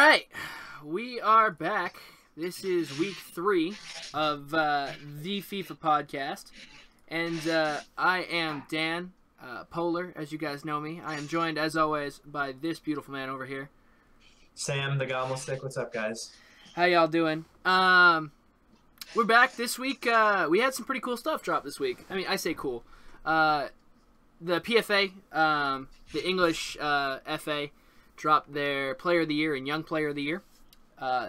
right, we are back. This is week 3 of the FIFA Podcast, and I am Dan Polar, as you guys know me. I am joined, as always, by this beautiful man over here, Sam, TheGoMLStick. What's up, guys? How y'all doing? We're back this week. We had some pretty cool stuff drop this week. I mean, I say cool. The PFA, the English FA, dropped their Player of the Year and Young Player of the Year.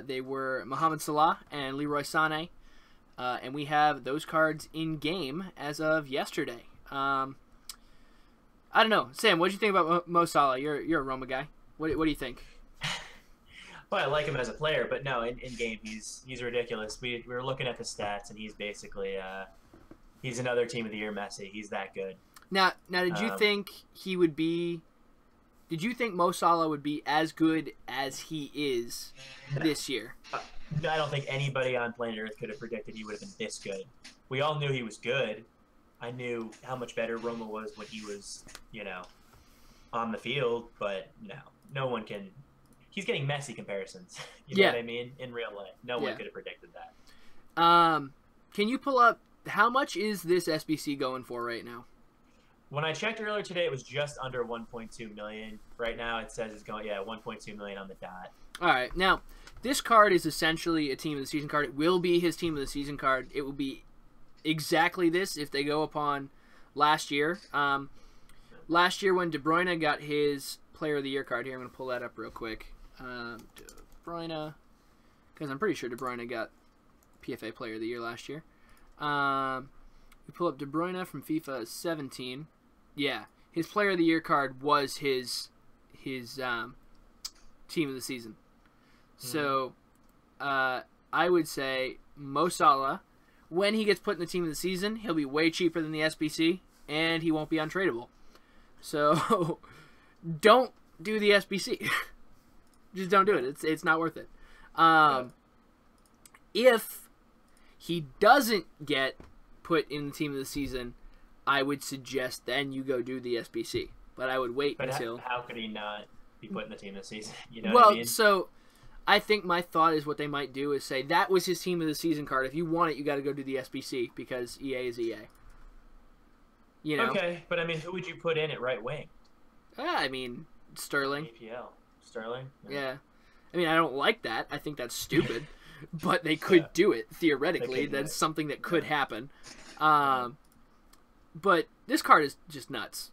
They were Mohamed Salah and Leroy Sané, and we have those cards in game as of yesterday. I don't know, Sam. What do you think about Mo Salah? You're a Roma guy. What do you think? Well, I like him as a player, but no, in game he's ridiculous. We were looking at the stats, and he's basically he's another Team of the Year Messi. He's that good. Now, did you think he would be? Did you think Mo Salah would be as good as he is this year? I don't think anybody on planet Earth could have predicted he would have been this good. We all knew he was good. I knew how much better Roma was when he was, on the field, but no one can. He's getting Messi comparisons. You know what I mean? In real life, no one could have predicted that. Can you pull up how much is this SBC going for right now? When I checked earlier today, it was just under 1.2 million. Right now, it says it's going 1.2 million on the dot. All right, now this card is essentially a Team of the Season card. It will be his Team of the Season card. It will be exactly this if they go upon last year. Last year when De Bruyne got his Player of the Year card here, I'm going to pull that up real quick. De Bruyne, because I'm pretty sure De Bruyne got PFA Player of the Year last year. We pull up De Bruyne from FIFA 17. Yeah, his Player of the Year card was his Team of the Season. So I would say Mo Salah, when he gets put in the Team of the Season, he'll be way cheaper than the SBC, and he won't be untradeable. So don't do the SBC. Just don't do it. It's not worth it. If he doesn't get put in the Team of the Season, I would suggest then you go do the SBC. But I would wait until... How could he not be put in the Team of the Season? You know what I mean? So I think my thought is what they might do is say that was his Team of the Season card. If you want it, you got to go do the SBC because EA is EA. Okay, but I mean, who would you put in at right wing? I mean, Sterling. APL. Sterling? Yeah. I mean, I don't like that. I think that's stupid. But they could do it, theoretically. That's something that could happen. But this card is just nuts.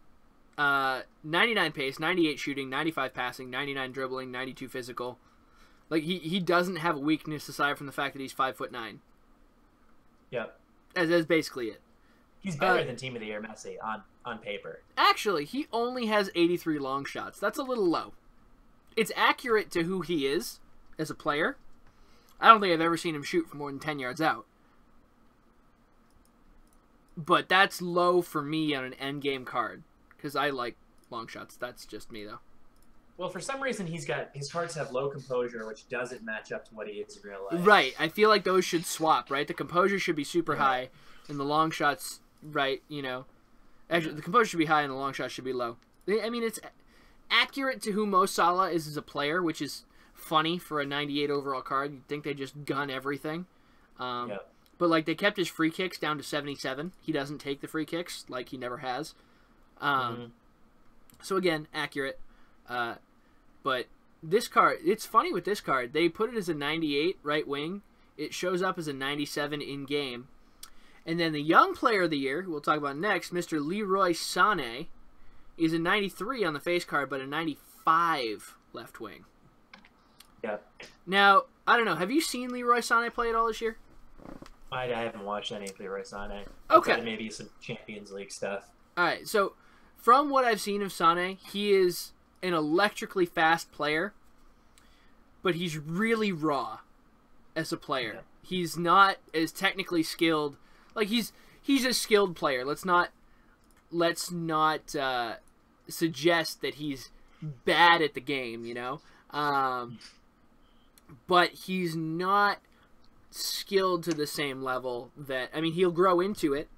99 pace, 98 shooting, 95 passing, 99 dribbling, 92 physical. Like, he doesn't have a weakness aside from the fact that he's 5'9". Yep. That's basically it. He's better than Team of the Year Messi on paper. Actually, he only has 83 long shots. That's a little low. It's accurate to who he is as a player. I don't think I've ever seen him shoot for more than 10 yards out. But that's low for me on an endgame card. Because I like long shots. That's just me, though. Well, for some reason, his cards have low composure, which doesn't match up to what he is in real life. Right. I feel like those should swap, right? The composure should be super high, and the long shots, right, Actually, the composure should be high, and the long shots should be low. I mean, it's accurate to who Mo Salah is as a player, which is funny for a 98 overall card. You'd think they just gun everything. But, like, they kept his free kicks down to 77. He doesn't take the free kicks, like he never has. So, again, accurate. But this card, it's funny with this card. They put it as a 98 right wing. It shows up as a 97 in-game. And then the Young Player of the Year, who we'll talk about next, Mr. Leroy Sané, is a 93 on the face card, but a 95 left wing. Yeah. Now, I don't know. Have you seen Leroy Sané play at all this year? I haven't watched any of Leroy Sané. Okay. Maybe some Champions League stuff. All right. So, from what I've seen of Sané, he is an electrically fast player, but he's really raw as a player. Yeah. He's not as technically skilled. Like, he's a skilled player. Let's not suggest that he's bad at the game, but he's not skilled to the same level that... I mean, he'll grow into it,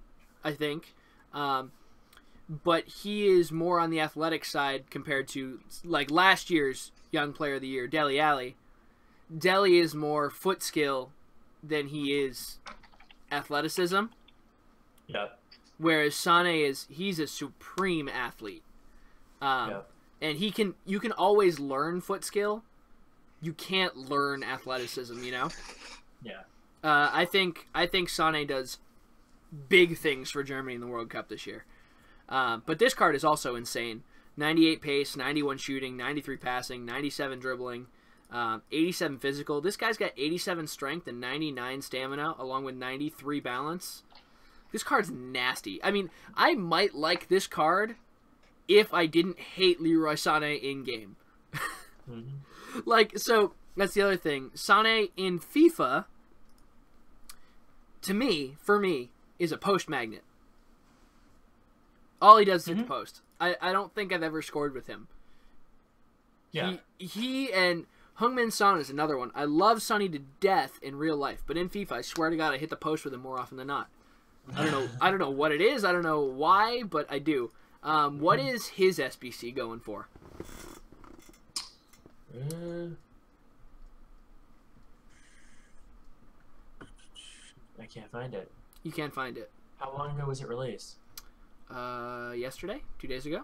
I think. but he is more on the athletic side compared to, like, last year's Young Player of the Year, Dele Alli, Deli is more foot skill than he is athleticism. Yep. Whereas Sane he's a supreme athlete. Yep. And you can always learn foot skill. You can't learn athleticism, you know? Yeah. I think Sane does big things for Germany in the World Cup this year. But this card is also insane. 98 pace, 91 shooting, 93 passing, 97 dribbling, 87 physical. This guy's got 87 strength and 99 stamina, along with 93 balance. This card's nasty. I mean, I might like this card if I didn't hate Leroy Sané in-game. Mm-hmm. Like, so, that's the other thing. Sané in FIFA, for me, is a post magnet. All he does is hit the post. I don't think I've ever scored with him. Yeah. He and Heung-min Son is another one. I love Sonny to death in real life, but in FIFA, I swear to God, I hit the post with him more often than not. I don't know what it is. I don't know why, but I do. What is his SBC going for? I can't find it. You can't find it. How long ago was it released? Yesterday? 2 days ago?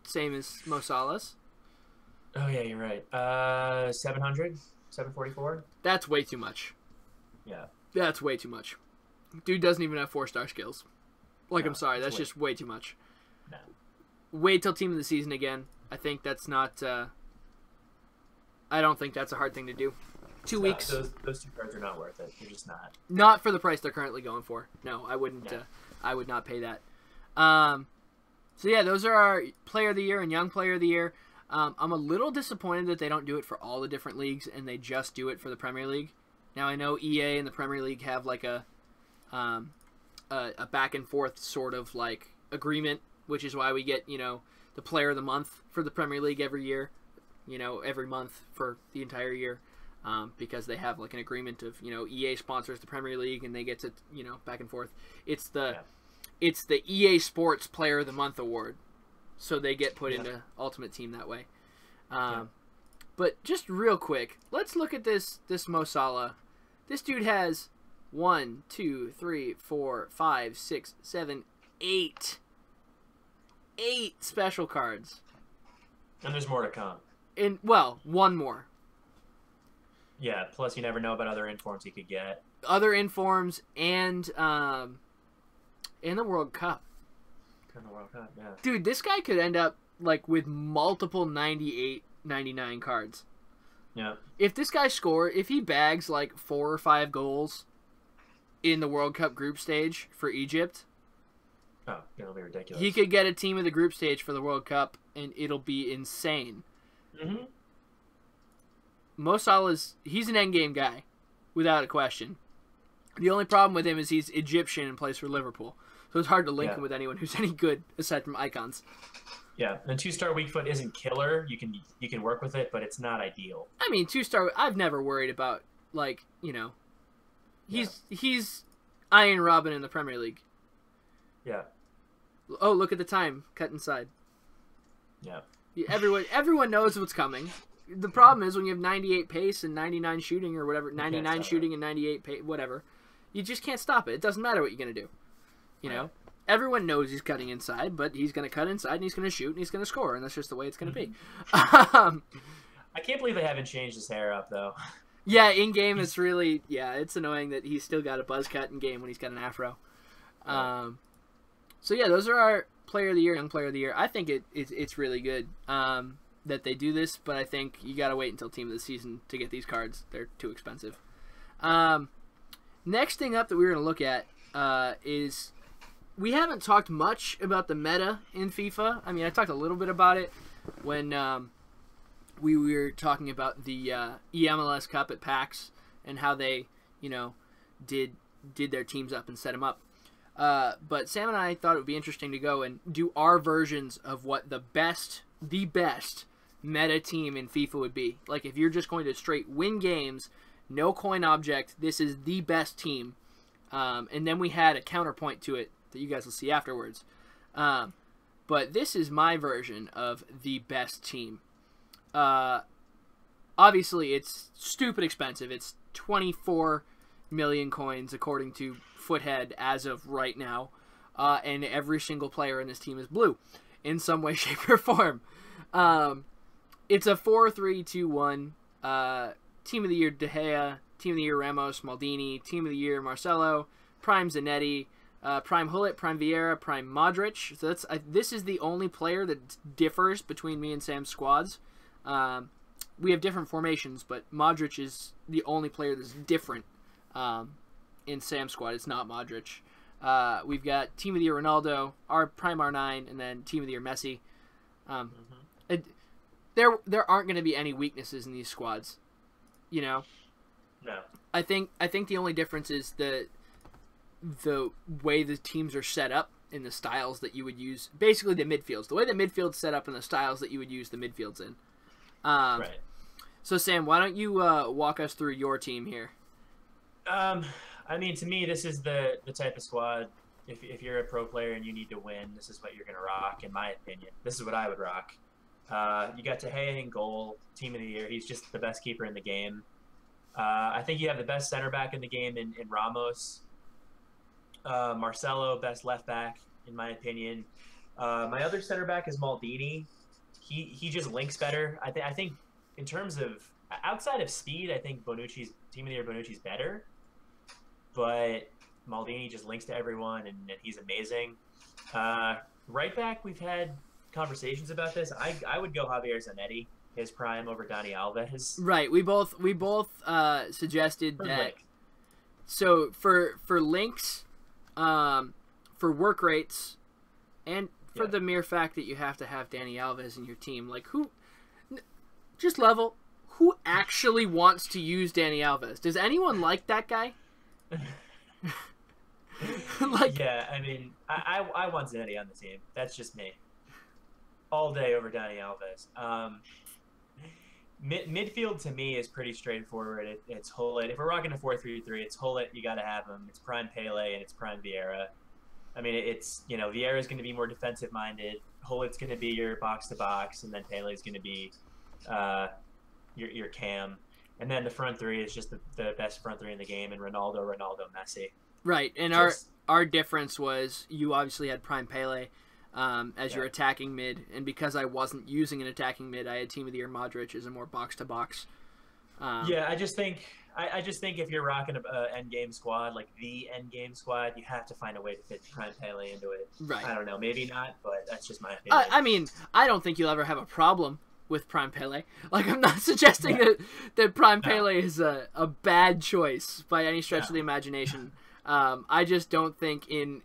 Same as Mo Salah's. Oh, yeah, you're right. 700? 744? That's way too much. Yeah. That's way too much. Dude doesn't even have 4-star skills. Like, No, I'm sorry, that's just way too much. No. Wait till team of the season again. I think that's not, I don't think that's a hard thing to do. 2 weeks. Those two cards are not worth it. They're just not. Not for the price they're currently going for. No, I wouldn't, I would not pay that. So yeah, those are our Player of the Year and Young Player of the Year. I'm a little disappointed that they don't do it for all the different leagues and they just do it for the Premier League. Now I know EA and the Premier League have like a back and forth sort of like agreement, which is why we get, you know, the Player of the Month for the Premier League every year, you know, every month for the entire year, because they have like an agreement of, you know, EA sponsors the Premier League and they get to, you know, back and forth. It's the EA Sports Player of the Month award, so they get put into Ultimate Team that way. But just real quick, let's look at this Mo Salah. This dude has 1, 2, 3, 4, 5, 6, 7, 8 special cards. And there's more to come. Well, one more. Yeah, plus you never know about other informs he could get. Other informs and in the World Cup. In the World Cup, yeah. Dude, this guy could end up like with multiple 98, 99 cards. Yeah. If this guy if he bags like 4 or 5 goals in the World Cup group stage for Egypt, oh, it'll be ridiculous. he could get a team of the group stage for the World Cup, and it'll be insane. Mm-hmm. Mo Salah's, he's an endgame guy, without a question. The only problem with him is he's Egyptian and plays for Liverpool, so it's hard to link him with anyone who's any good aside from icons. Yeah, and 2-star weak foot isn't killer. You can work with it, but it's not ideal. I mean, 2-star. I've never worried about, like, you know, he's Iron Robin in the Premier League. Yeah. Oh, look at the time cut inside. Yeah. Everyone knows what's coming. The problem is when you have 98 pace and 99 shooting or whatever, 99 shooting and 98 pace, whatever, you just can't stop it. It doesn't matter what you're gonna do. You know. Everyone knows he's cutting inside, but he's going to cut inside and he's going to shoot and he's going to score, and that's just the way it's going to be. I can't believe they haven't changed his hair up, though. Yeah, in-game it's really... Yeah, it's annoying that he's still got a buzz cut in-game when he's got an afro. So yeah, those are our Player of the Year, Young Player of the Year. I think it's really good that they do this, but I think you got to wait until Team of the Season to get these cards. They're too expensive. Next thing up that we're going to look at is... We haven't talked much about the meta in FIFA. I mean, I talked a little bit about it when we were talking about the EMLS Cup at PAX and how they, you know, did their teams up and set them up. But Sam and I thought it would be interesting to go and do our versions of what the best meta team in FIFA would be. Like, if you're just going to straight win games, no coin object, this is the best team. And then we had a counterpoint to it that you guys will see afterwards. But this is my version of the best team. obviously it's stupid expensive. It's 24 million coins according to Foothead as of right now, and every single player in this team is blue in some way, shape, or form. It's a 4-3-2-1. Team of the year De Gea, Team of the year Ramos, Maldini, Team of the year Marcelo, Prime Zanetti, Prime Hullet, Prime Vieira, Prime Modric. So this is the only player that differs between me and Sam's squads. We have different formations, but Modric is the only player that's different in Sam's squad. It's not Modric. We've got Team of the year Ronaldo, our Prime R9, and then Team of the year Messi. There aren't going to be any weaknesses in these squads, you know. No. I think the only difference is the way the teams are set up in the styles that you would use. Basically, the midfields. The way the midfield's set up in the styles that you would use the midfields in. Right. So, Sam, why don't you walk us through your team here? I mean, to me, this is the type of squad. If you're a pro player and you need to win, this is what you're going to rock, in my opinion. This is what I would rock. You got De Gea in goal, Team of the year. He's just the best keeper in the game. I think you have the best center back in the game in Ramos. Marcelo, best left back, in my opinion. My other center back is Maldini. He just links better. I think in terms of outside of speed, I think Bonucci's Team of the year Bonucci's better. But Maldini just links to everyone, and he's amazing. Right back, we've had conversations about this. I would go Javier Zanetti, his prime, over Dani Alves. Right. We both suggested that. Link. So for links, for work rates, and for the mere fact that you have to have Dani Alves in your team, like who actually wants to use Dani Alves? Does anyone like that guy? Yeah, I mean, I want Zanetti on the team. That's just me. All day over Dani Alves. Midfield to me is pretty straightforward. It's Hullet. If we're rocking a 4-3-3, it's Hullet. You got to have him. It's Prime Pele and it's Prime Vieira. I mean, it's Vieira is going to be more defensive minded. Hullet's going to be your box to box, and then Pele's going to be your cam. And then the front three is just the best front three in the game, and Ronaldo, Messi. Right, and our difference was you obviously had Prime Pele as your attacking mid, and because I wasn't using an attacking mid, I had Team of the year Modric as a more box to box. I just think if you're rocking a end game squad, like the end game squad, you have to find a way to fit Prime Pele into it. Right. I don't know, maybe not, but that's just my opinion. I mean, I don't think you'll ever have a problem with Prime Pele. Like, I'm not suggesting that Prime Pele is a bad choice by any stretch of the imagination. I just don't think in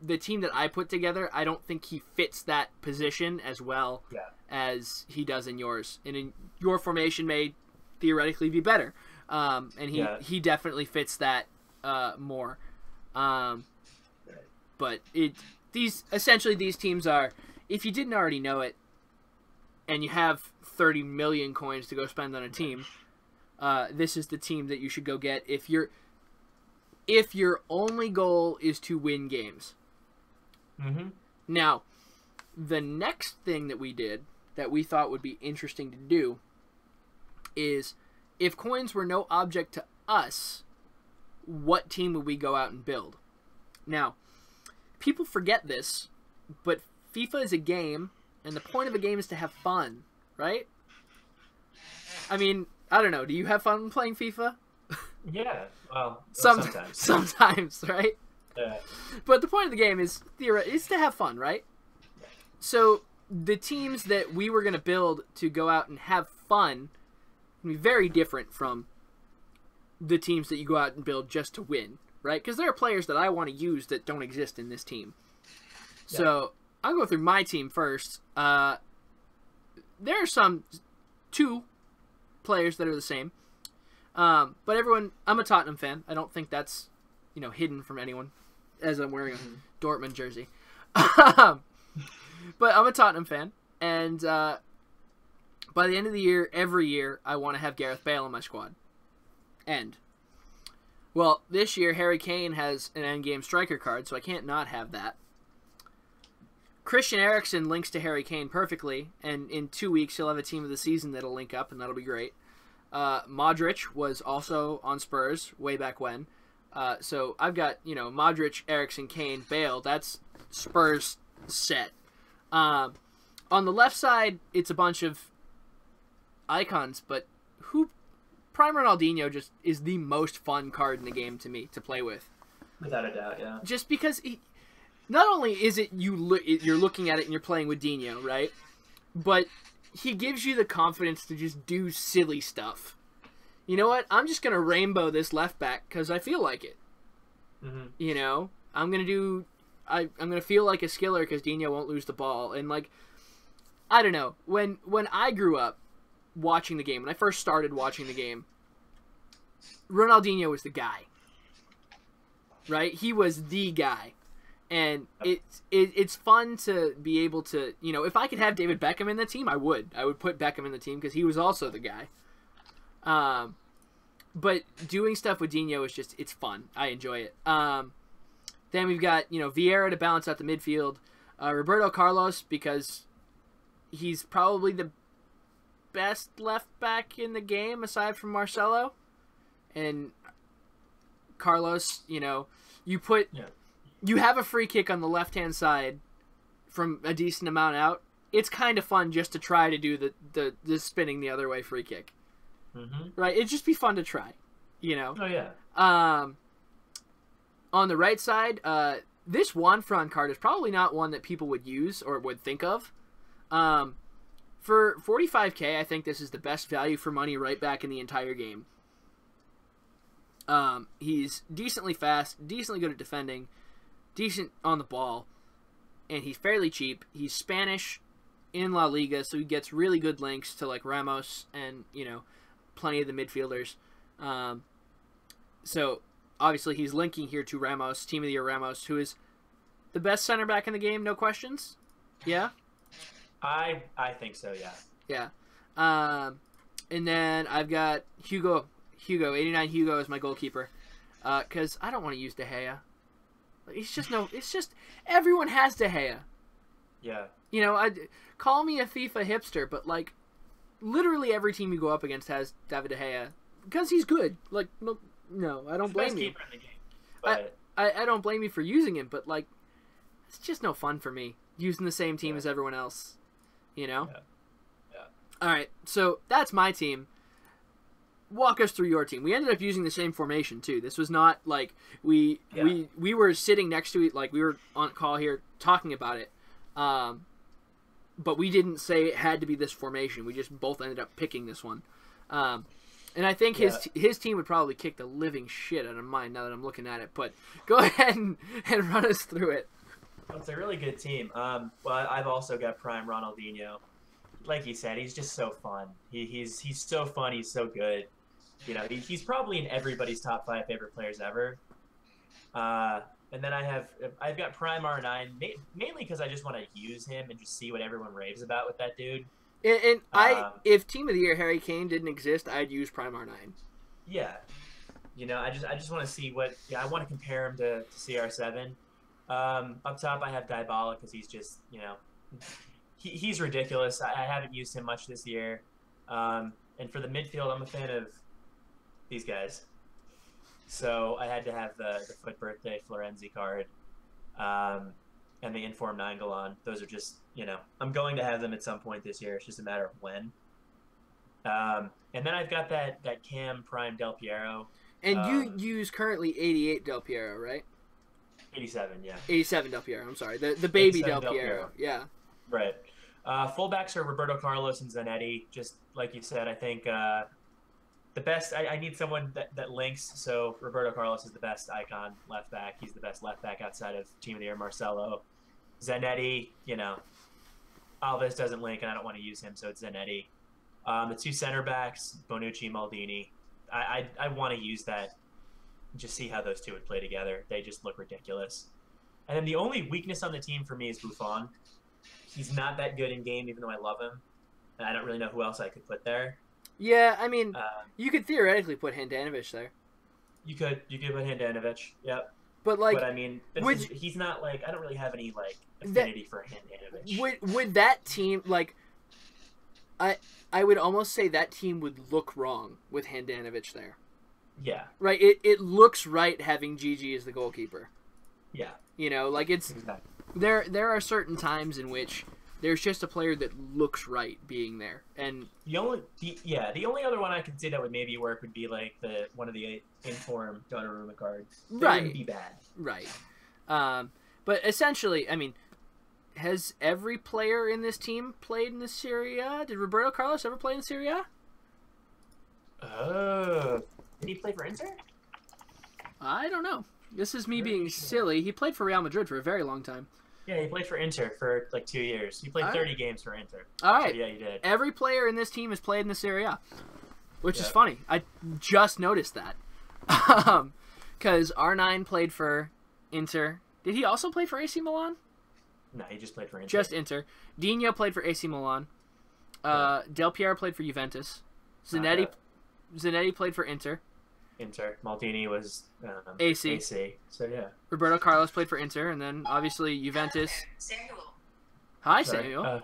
the team that I put together, I don't think he fits that position as well as he does in yours. And in your formation may theoretically be better. And he definitely fits that more. But these teams are, if you didn't already know it, and you have 30 million coins to go spend on a team, this is the team that you should go get if your only goal is to win games. Mm-hmm. Now, the next thing that we did that we thought would be interesting to do is, if coins were no object to us, what team would we go out and build? Now, people forget this, but FIFA is a game, and the point of a game is to have fun, right? I mean, I don't know. Do you have fun playing FIFA? Yeah, well, sometimes. Sometimes, right? Yeah. But the point of the game is to have fun, right? So the teams that we were going to build to go out and have fun can be very different from the teams that you go out and build just to win, right? Because there are players that I want to use that don't exist in this team. Yeah. So I'll go through my team first. There are two players that are the same. But everyone, I'm a Tottenham fan. I don't think that's, hidden from anyone, as I'm wearing a Dortmund jersey. But I'm a Tottenham fan, and by the end of the year, every year, I want to have Gareth Bale in my squad. Well, this year, Harry Kane has an endgame striker card, so I can't not have that. Christian Eriksen links to Harry Kane perfectly, and in 2 weeks, he'll have a team of the season that'll link up, and that'll be great. Modric was also on Spurs way back when. So I've got, Modric, Eriksen, Kane, Bale. That's Spurs set. On the left side, it's a bunch of icons, but Prime Ronaldinho just is the most fun card in the game to me to play with. Without a doubt, yeah. Just because not only is it you're looking at it and you're playing with Dino, right? But he gives you the confidence to just do silly stuff. You know what? I'm just going to rainbow this left back because I feel like it. Mm-hmm. I'm going to feel like a skiller because Dino won't lose the ball. And, I don't know. When I grew up watching the game, when I first started watching the game, Ronaldinho was the guy. Right? He was the guy. And it's fun to be able to, if I could have David Beckham in the team, I would. I would put Beckham in the team because he was also the guy. But doing stuff with Dino is it's fun. I enjoy it. Then we've got, Vieira to balance out the midfield. Roberto Carlos, because he's probably the best left back in the game aside from Marcelo. And Carlos, you put... Yeah. You have a free kick on the left-hand side from a decent amount out. It's kind of fun just to try to do the spinning the other way free kick. Mm-hmm. Right? It'd just be fun to try, Oh, yeah. On the right side, this Juanfran card is probably not one that people would use or would think of. For 45k, I think this is the best value for money right back in the entire game. He's decently fast, decently good at defending, decent on the ball, and he's fairly cheap. He's Spanish in La Liga, so he gets really good links to Ramos and plenty of the midfielders. So obviously he's linking here to Ramos, Team of the Year Ramos, who is the best center back in the game, no questions. Yeah, I think so. Yeah. Yeah. And then I've got Hugo 89 Hugo is my goalkeeper, because I don't want to use De Gea. It's just everyone has De Gea. Yeah. Call me a FIFA hipster, but literally every team you go up against has David De Gea because he's good. No, I don't blame you. Keeper in the game, but... I don't blame you for using him, but it's just no fun for me using the same team as everyone else. Yeah. All right, so that's my team. Walk us through your team. We ended up using the same formation too. This was not we were sitting next to it, we were on call here talking about it, but we didn't say it had to be this formation. We just both ended up picking this one, and I think his team would probably kick the living shit out of mine now that I'm looking at it. But go ahead and run us through it. It's a really good team. Well, I've also got Prime Ronaldinho. Like you said, he's just so fun. He's so fun. He's so good. He's probably in everybody's top 5 favorite players ever. And then I've got Prime R9 mainly because I just want to use him and just see what everyone raves about with that dude. And if Team of the Year Harry Kane didn't exist, I'd use Prime R9. Yeah, I just want to see what. Yeah, I want to compare him to CR7. Up top, I have Dybala because he's just he's ridiculous. I haven't used him much this year. And for the midfield, I'm a fan of these guys. So I had to have the Foot Birthday Florenzi card and the Inform Nainggolan. Those are just, I'm going to have them at some point this year. It's just a matter of when. And then I've got that Cam Prime Del Piero. And you use currently 88 Del Piero, right? 87, yeah. 87 Del Piero, I'm sorry. The baby Del Piero, yeah. Right. Fullbacks are Roberto Carlos and Zanetti. Just like you said, I think the best, I need someone that links, so Roberto Carlos is the best icon left back. He's the best left back outside of Team of the Year Marcelo. Zanetti, Alves doesn't link, and I don't want to use him, so it's Zanetti. The 2 center backs, Bonucci, Maldini. I want to use that, just see how those two would play together. They just look ridiculous. And then the only weakness on the team for me is Buffon. He's not that good in game, even though I love him. And I don't really know who else I could put there. Yeah, I mean, you could theoretically put Handanovic there. You could put Handanovic, yep. But I mean, he's not I don't really have any affinity for Handanovic. Would that team I would almost say that team would look wrong with Handanovic there. Yeah. Right. It looks right having Gigi as the goalkeeper. Yeah. You know, like it's Exactly. there are certain times in which there's just a player that looks right being there, and the only other one I could see that would maybe work would be like one of the inform Donnarumma cards. They wouldn't be bad. Right. But essentially, I mean, has every player in this team played in the Serie A? Did Roberto Carlos ever play in Serie A? Did he play for Inter? I don't know. This is me being silly. He played for Real Madrid for a very long time. Yeah, he played for Inter for like 2 years. He played 30 games for Inter. All right. So yeah, he did. Every player in this team has played in the Serie A, which is funny. I just noticed that. Because R9 played for Inter. Did he also play for AC Milan? No, he just played for Inter. Just Inter. Dino played for AC Milan. Del Piero played for Juventus. Zanetti played for Inter. Maldini was AC. So yeah. Roberto Carlos played for Inter, and then obviously Juventus. Samuel. Hi, Samuel.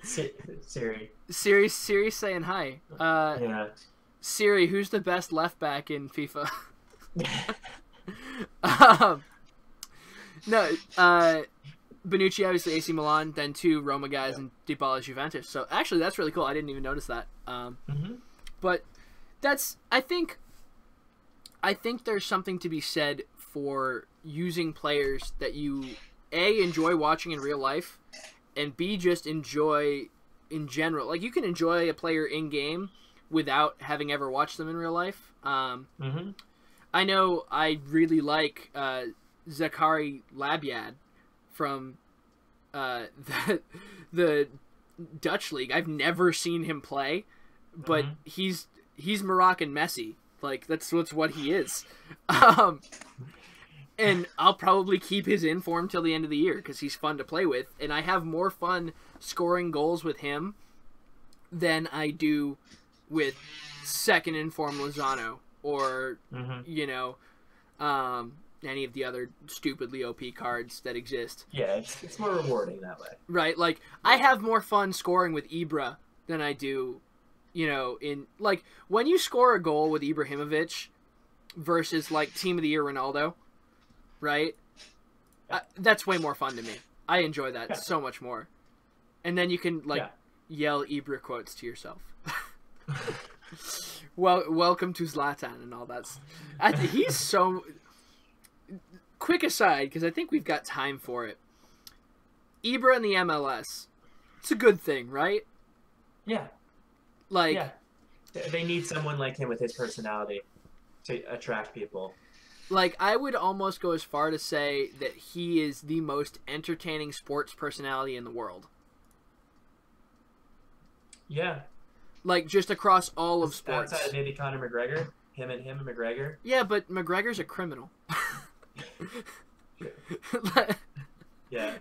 Siri. Siri saying hi. Yeah. Siri, who's the best left back in FIFA? No, Bonucci obviously AC Milan, then 2 Roma guys, and Dybala's Juventus. So actually, that's really cool. I didn't even notice that. But that's I think there's something to be said for using players that you A, enjoy watching in real life, and B, just enjoy in general. Like, you can enjoy a player in game without having ever watched them in real life. I know I really like Zachary Labyad from the Dutch league. I've never seen him play, but he's Moroccan Messi. Like, that's what he is. And I'll probably keep his inform till the end of the year because he's fun to play with, and I have more fun scoring goals with him than I do with second inform Lozano or you know, any of the other stupidly OP cards that exist. Yeah, it's more rewarding that way. Right, like, I have more fun scoring with Ibra than I do, you know, in, like, when you score a goal with Ibrahimovic versus, like, Team of the Year Ronaldo, right? That's way more fun to me. I enjoy that so much more. And then you can, like, yell Ibra quotes to yourself. Well, welcome to Zlatan and all that. He's so... Quick aside, because I think we've got time for it. Ibra in the MLS. It's a good thing, right? Yeah. Like... Yeah. They need someone like him with his personality to attract people. Like, I would almost go as far to say that he is the most entertaining sports personality in the world. Yeah. Like, just across all of sports. Outside of maybe Conor McGregor? Him and McGregor? Yeah, but McGregor's a criminal. Yeah.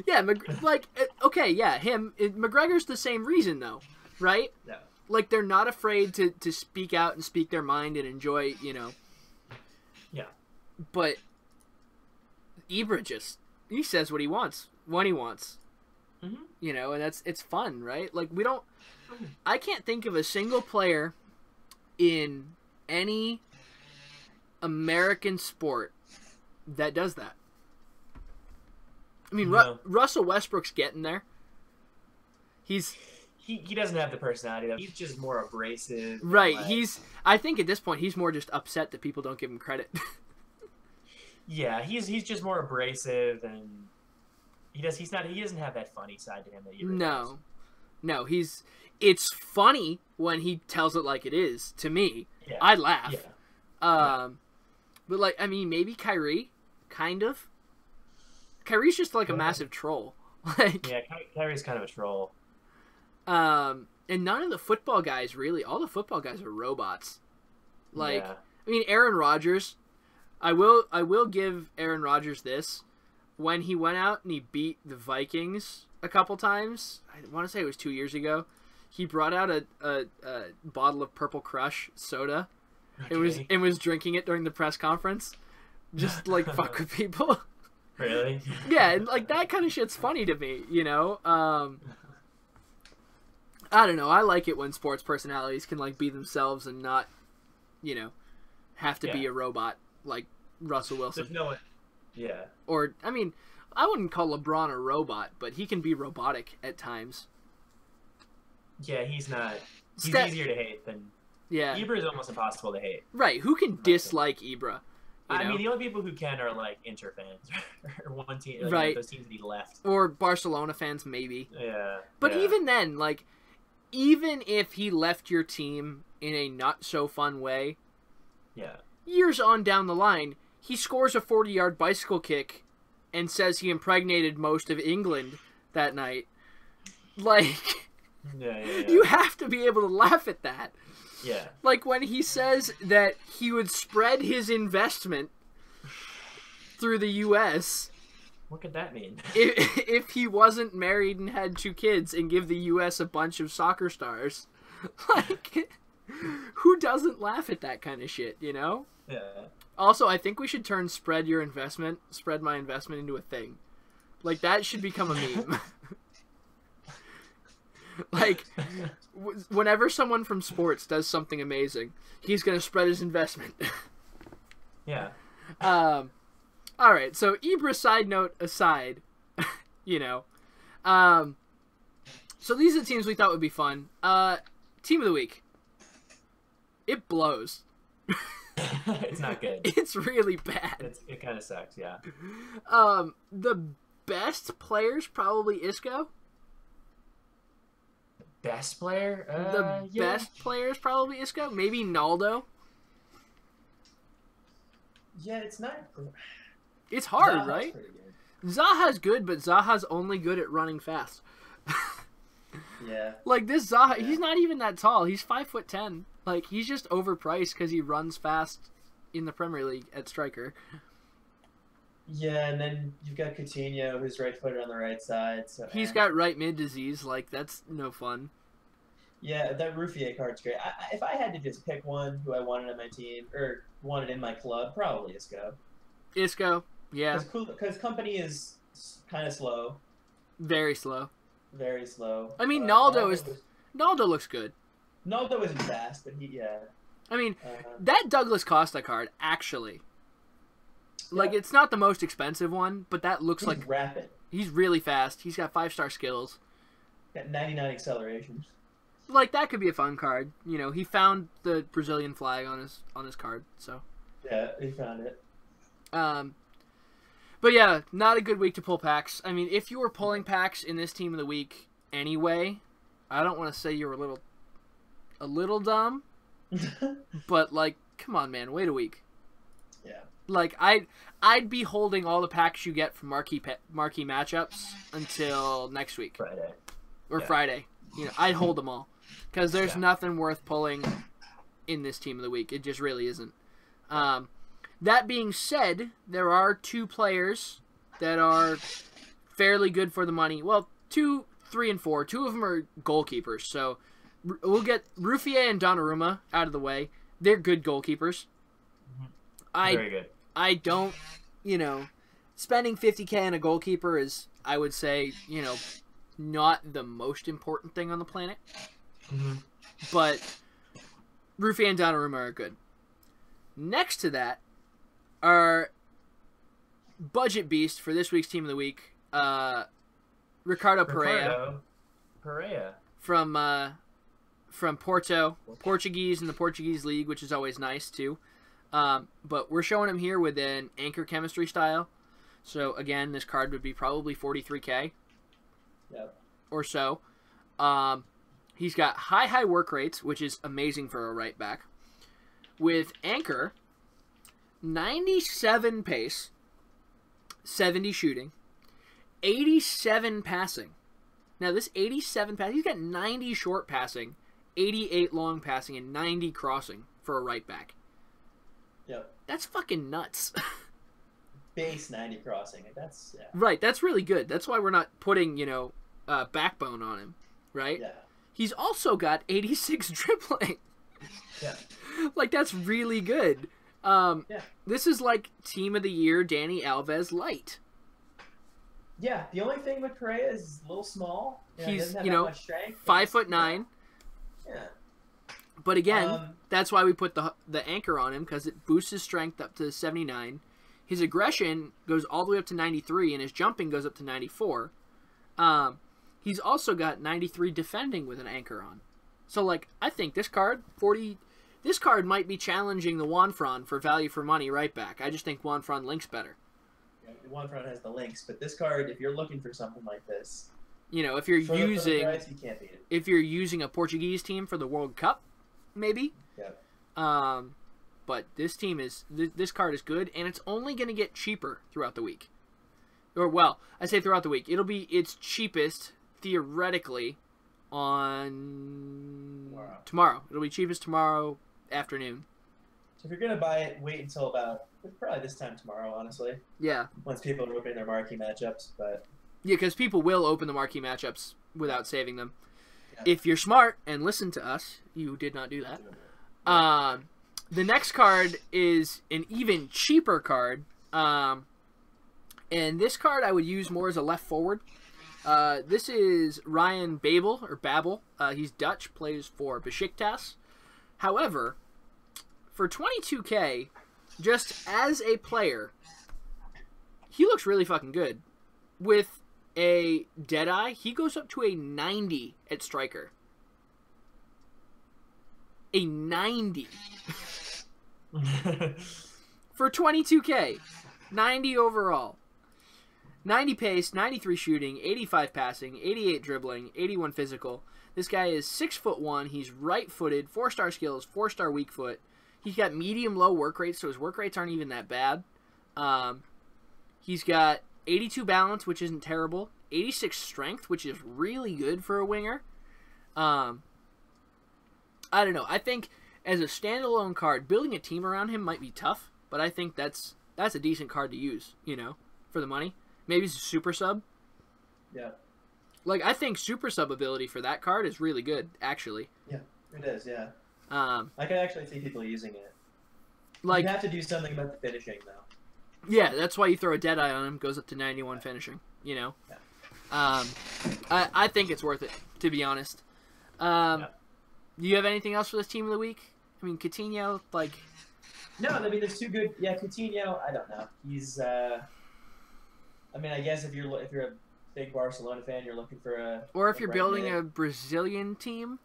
Yeah, like, okay, yeah, McGregor's the same reason, though, right? Yeah. Like, they're not afraid to speak out and speak their mind and enjoy, you know. Yeah. But Ibra he says what he wants, when he wants. You know, and it's fun, right? Like, I can't think of a single player in any American sport that does that. I mean, No. Russell Westbrook's getting there. He doesn't have the personality though. He's just more abrasive. Right. Like, I think at this point he's more just upset that people don't give him credit. Yeah, he's just more abrasive, and he doesn't have that funny side to him that you does. No, it's funny when he tells it like it is, to me. Yeah. I laugh. Yeah. But, like, I mean, maybe Kyrie, kind of. Kyrie's just like a massive troll. Like, yeah, Kyrie's kind of a troll. And none of the football guys, really. All the football guys are robots. Like, Yeah. I mean, Aaron Rodgers. I will give Aaron Rodgers this. When he went out and he beat the Vikings a couple times, I want to say it was 2 years ago, he brought out a bottle of Purple Crush soda. Okay. It was drinking it during the press conference. Just, like, fuck with people. Really? Yeah, and, like, that kind of shit's funny to me, you know? I don't know. I like it when sports personalities can like be themselves and not, have to be a robot like Russell Wilson. There's no one. Yeah. Or I mean, I wouldn't call LeBron a robot, but he can be robotic at times. Yeah, he's not. He's easier to hate than. Yeah. Ibra is almost impossible to hate. Right. Who can dislike Ibra? I mean, the only people who can are like Inter fans or one team, like, right? Those teams that he left, or Barcelona fans, maybe. Yeah. But even then, like, even if he left your team in a not so fun way, years on down the line, he scores a 40-yard bicycle kick and says he impregnated most of England that night. Like, you have to be able to laugh at that. Yeah. Like when he says that he would spread his investment through the U.S. What could that mean? if he wasn't married and had 2 kids and give the U.S. a bunch of soccer stars. Like, who doesn't laugh at that kind of shit, Yeah. Also, I think we should turn spread my investment into a thing. Like, that should become a meme. Like, whenever someone from sports does something amazing, he's going to spread his investment. Yeah. All right, so Ibra side note aside, So these are the teams we thought would be fun. Team of the week. It blows. It's not good. It's really bad. It kind of sucks, yeah. The best player's probably Isco. Best player? Best player is probably Isco. Maybe Naldo. Yeah, it's not. It's hard, Zaha's right? pretty good. Zaha's good, but Zaha's only good at running fast. Yeah. Like this Zaha, he's not even that tall. He's 5'10". Like he's just overpriced because he runs fast in the Premier League at striker. Yeah, and then you've got Coutinho, who's right-footed on the right side. So he's got right mid disease. Like that's no fun. Yeah, that Ruffier card's great. If I had to just pick one who I wanted on my team or wanted in my club, probably Isco. Isco, yeah. Because company is kind of slow. Very slow. Very slow. I mean, Naldo looks good. Naldo isn't fast, but I mean, that Douglas Costa card actually. Like, it's not the most expensive one, but that looks like... rapid. He's really fast. He's got 5-star skills. Got 99 acceleration. Like, that could be a fun card. He found the Brazilian flag on his card, so... Yeah, he found it. But yeah, not a good week to pull packs. I mean, if you were pulling packs in this team of the week anyway, I don't want to say you were a little dumb, but, like, come on, man, wait a week. Yeah. Like, I'd be holding all the packs you get from Marquee Matchups until next week. Friday. Or Friday. I'd hold them all. Because there's nothing worth pulling in this team of the week. It just really isn't. That being said, there are 2 players that are fairly good for the money. Well, 2, 3, and 4. 2 of them are goalkeepers. So we'll get Ruffier and Donnarumma out of the way. They're good goalkeepers. Very good. I don't, spending $50K on a goalkeeper is, I would say, not the most important thing on the planet. Mm-hmm. But Ruffier and Donnarumma are good. Next to that are budget beast for this week's team of the week, Ricardo Pereira. From Porto, Portuguese in the Portuguese league, which is always nice too. But we're showing him here with an anchor chemistry style. So again, this card would be probably 43K. Yep. Or so. He's got high work rates, which is amazing for a right back. With anchor, 97 pace, 70 shooting, 87 passing. Now this 87 passing, he's got 90 short passing, 88 long passing, and 90 crossing for a right back. Yep. That's fucking nuts. Base 90 crossing. That's right. That's really good. That's why we're not putting backbone on him, right? Yeah. He's also got 86 dribbling. Yeah. Like that's really good. This is like team of the year Danny Alves light. Yeah, the only thing with Correa is a little small. He He's, doesn't have you that know, much strength. 5'9". Yeah. But again, that's why we put the anchor on him, because it boosts his strength up to 79. His aggression goes all the way up to 93, and his jumping goes up to 94. He's also got 93 defending with an anchor on. So, like, I think this card, 40... This card might be challenging the Wanfron for value for money right back. I just think Wanfron links better. Yeah, Wanfron has the links, but this card, if you're looking for something like this, you know, if you're for using, the price, you can't beat it. If you're using a Portuguese team for the World Cup, maybe. Yeah. But this team is this card is good, and it's only going to get cheaper throughout the week. Or well, I say throughout the week. It'll be its cheapest theoretically on tomorrow. It'll be cheapest tomorrow afternoon. So if you're gonna buy it, wait until about probably this time tomorrow, honestly. Yeah. Once people are opening their marquee matchups, but yeah, because people will open the marquee matchups without saving them. Yeah. If you're smart and listen to us, you did not do that. The next card is an even cheaper card, and this card I would use more as a left forward. This is Ryan Babel or Babel. He's Dutch, plays for Besiktas. However, for 22K, just as a player, he looks really fucking good. With a Deadeye, he goes up to a 90 at striker. A 90. For 22K. 90 overall. 90 pace, 93 shooting, 85 passing, 88 dribbling, 81 physical. This guy is 6'1". He's right-footed, 4-star skills, 4-star weak foot. He's got medium-low work rates, so his work rates aren't even that bad. He's got 82 balance, which isn't terrible. 86 strength, which is really good for a winger. I don't know. I think as a standalone card, building a team around him might be tough, but I think that's a decent card to use, you know, for the money. Maybe it's a super sub. Yeah. Like, I think super sub ability for that card is really good, actually. Yeah, it is, yeah. I can actually see people using it. Like, you have to do something about the finishing, though. Yeah, that's why you throw a Deadeye on him, goes up to 91 finishing, you know? Yeah. I think it's worth it, to be honest. Do you have anything else for this team of the week? I mean, Coutinho, like... No, I mean, there's two good... Yeah, Coutinho, I don't know. He's, I mean, I guess if you're a big Barcelona fan, you're looking for a... Or if you're building a Brazilian team.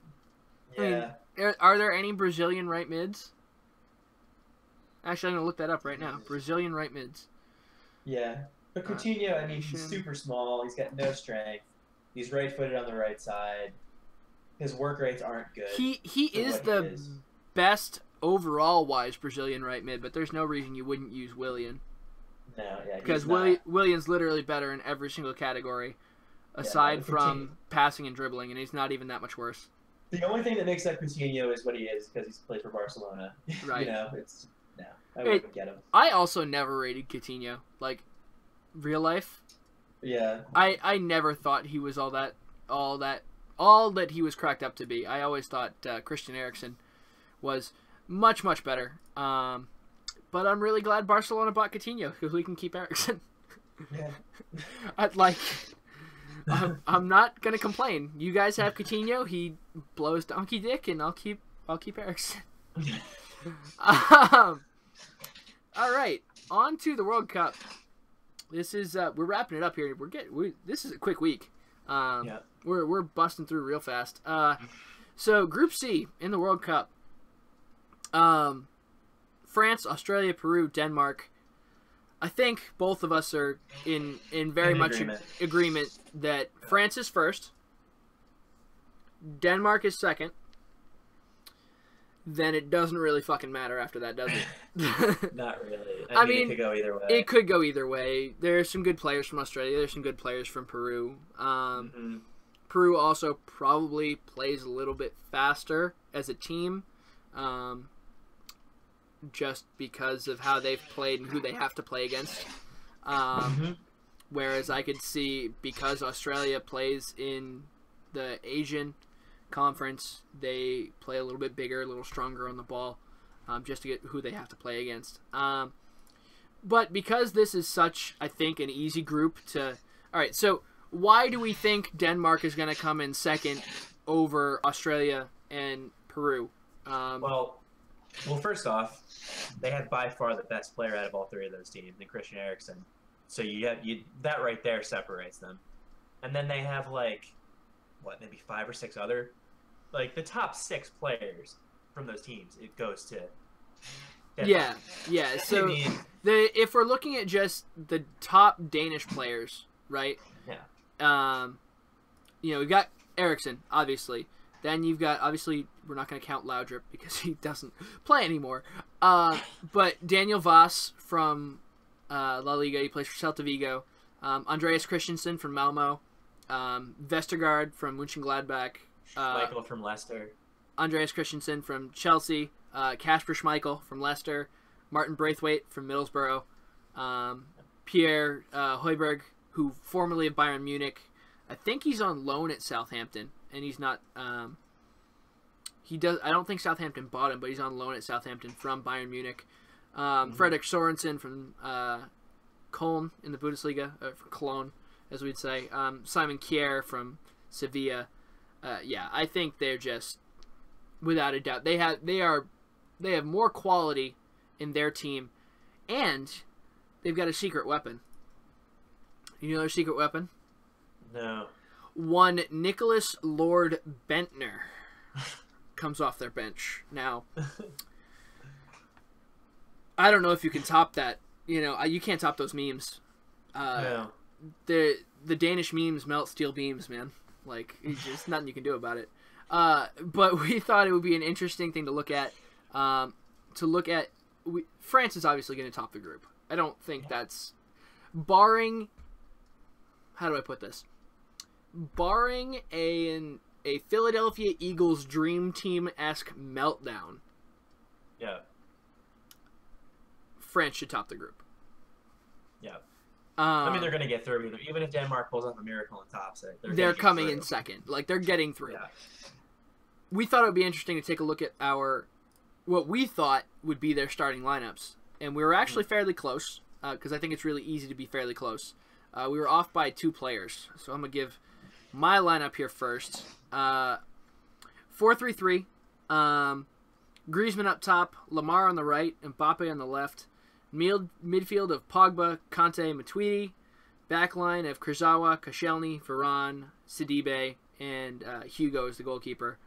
Yeah. I mean, are there any Brazilian right mids? Actually, I'm going to look that up right now. Brazilian right mids. Yeah. But Coutinho, I mean, he's super small. He's got no strength. He's right-footed on the right side. His work rates aren't good. He is the best overall-wise Brazilian right mid, but there's no reason you wouldn't use Willian. No, yeah, because Willian's literally better in every single category, aside from passing and dribbling, and he's not even that much worse. The only thing that makes up Coutinho is what he is because he's played for Barcelona. Right. You know, I wouldn't get him. I also never rated Coutinho, like real life. Yeah. I never thought he was all that he was cracked up to be. I always thought Christian Eriksen was much better. But I'm really glad Barcelona bought Coutinho because we can keep Eriksen. Yeah. I'm not gonna complain. You guys have Coutinho. He blows donkey dick, and I'll keep Eriksen. All right, on to the World Cup. This is we're wrapping it up here. This is a quick week. We're busting through real fast. So Group C in the World Cup. France, Australia, Peru, Denmark. I think both of us are in very much agreement that France is first, Denmark is second, then it doesn't really fucking matter after that, does it? Not really. I mean, it could go either way. It could go either way. There's some good players from Australia. There's some good players from Peru. Peru also probably plays a little bit faster as a team. Just because of how they've played and who they have to play against. Whereas I could see, because Australia plays in the Asian conference, they play a little bit bigger, a little stronger on the ball, just to get who they have to play against. But because this is such, I think, an easy group to... All right, so why do we think Denmark is going to come in second over Australia and Peru? Well, first off, they have by far the best player out of all three of those teams, in Christian Eriksen. So that right there separates them. And then they have maybe 5 or 6 other, the top 6 players from those teams. It goes to Denmark. Yeah. So if we're looking at just the top Danish players, right? Yeah. We've got Eriksen, obviously. Then you've got, obviously, we're not going to count Laudrup because he doesn't play anymore. But Daniel Voss from La Liga, he plays for Celta Vigo. Andreas Christensen from Malmo. Vestergaard from Mönchengladbach. Michael from Leicester. Andreas Christensen from Chelsea. Kasper Schmeichel from Leicester. Martin Braithwaite from Middlesbrough. Pierre Højbjerg, who formerly of Bayern Munich. I think he's on loan at Southampton, and he's not. I don't think Southampton bought him, but he's on loan at Southampton from Bayern Munich. Fredrik Sorensen from Köln in the Bundesliga, from Cologne, as we'd say. Simon Kjær from Sevilla. I think they're just, without a doubt, they have more quality in their team, and they've got a secret weapon. You know their secret weapon? No. One Nicholas Lord Bentner comes off their bench. Now, I don't know if you can top that. You can't top those memes. No. The Danish memes melt steel beams, man. There's nothing you can do about it. But we thought it would be an interesting thing to look at. France is obviously going to top the group. I don't think that's barring. How do I put this? Barring a Philadelphia Eagles dream team-esque meltdown. Yeah. France should top the group. Yeah. They're going to get through even if Denmark pulls off a miracle and tops it. They're coming in second. They're getting through. Yeah. We thought it would be interesting to take a look at what we thought would be their starting lineups. And we were actually fairly close, because I think it's really easy to be fairly close. We were off by 2 players. So I'm going to give my lineup here first. 4-3-3. Griezmann up top, Lamar on the right, Mbappe on the left. Midfield of Pogba, Kante, Matuidi. Backline of Kurzawa, Koscielny, Varane, Sidibe, and Hugo is the goalkeeper.